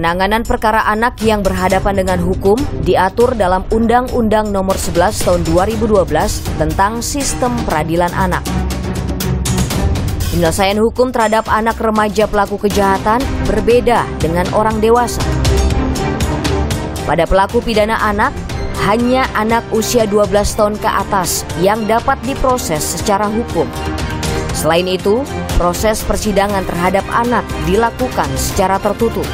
Penanganan perkara anak yang berhadapan dengan hukum diatur dalam Undang-Undang Nomor 11 Tahun 2012 tentang Sistem Peradilan Anak. Penyelesaian hukum terhadap anak remaja pelaku kejahatan berbeda dengan orang dewasa. Pada pelaku pidana anak, hanya anak usia 12 tahun ke atas yang dapat diproses secara hukum. Selain itu, proses persidangan terhadap anak dilakukan secara tertutup.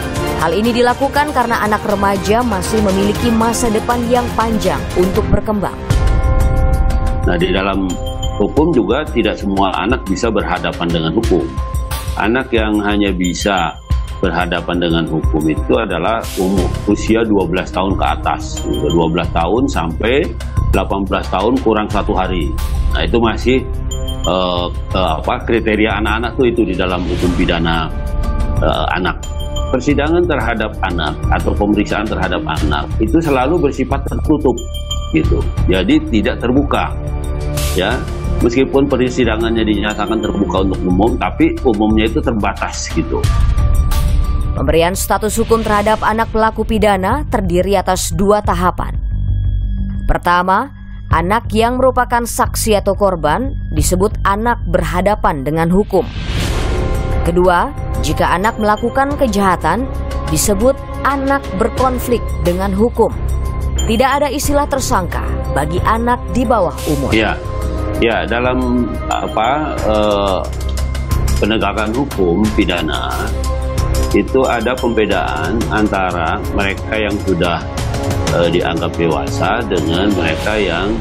Hal ini dilakukan karena anak remaja masih memiliki masa depan yang panjang untuk berkembang. Nah, di dalam hukum juga tidak semua anak bisa berhadapan dengan hukum. Anak yang hanya bisa berhadapan dengan hukum itu adalah usia 12 tahun ke atas. 12 tahun sampai 18 tahun kurang 1 hari. Nah, itu masih kriteria anak-anak itu di dalam hukum pidana anak. Persidangan terhadap anak atau pemeriksaan terhadap anak itu selalu bersifat tertutup gitu. Jadi tidak terbuka. Ya, meskipun persidangannya dinyatakan terbuka untuk umum, tapi umumnya itu terbatas gitu. Pemberian status hukum terhadap anak pelaku pidana terdiri atas 2 tahapan. Pertama, anak yang merupakan saksi atau korban disebut anak berhadapan dengan hukum. Kedua, jika anak melakukan kejahatan disebut anak berkonflik dengan hukum. Tidak ada istilah tersangka bagi anak di bawah umur. Ya, dalam penegakan hukum pidana itu ada pembedaan antara mereka yang sudah dianggap dewasa dengan mereka yang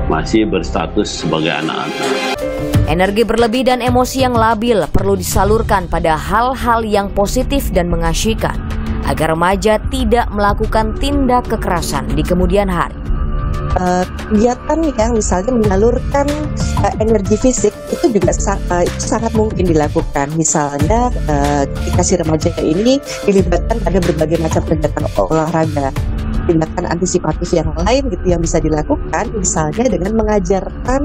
masih berstatus sebagai anak-anak. Energi berlebih dan emosi yang labil perlu disalurkan pada hal-hal yang positif dan mengasyikkan agar remaja tidak melakukan tindak kekerasan di kemudian hari. Kegiatan yang misalnya menyalurkan energi fisik itu juga sangat mungkin dilakukan. Misalnya ketika si remaja ini dilibatkan pada berbagai macam kegiatan olahraga, tindakan antisipatif yang lain gitu yang bisa dilakukan, misalnya dengan mengajarkan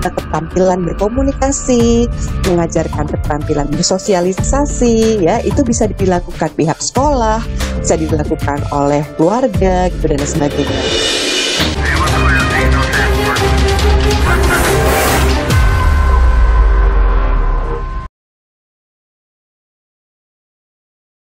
keterampilan berkomunikasi, mengajarkan keterampilan bersosialisasi, ya itu bisa dilakukan pihak sekolah, bisa dilakukan oleh keluarga gitu dan sebagainya.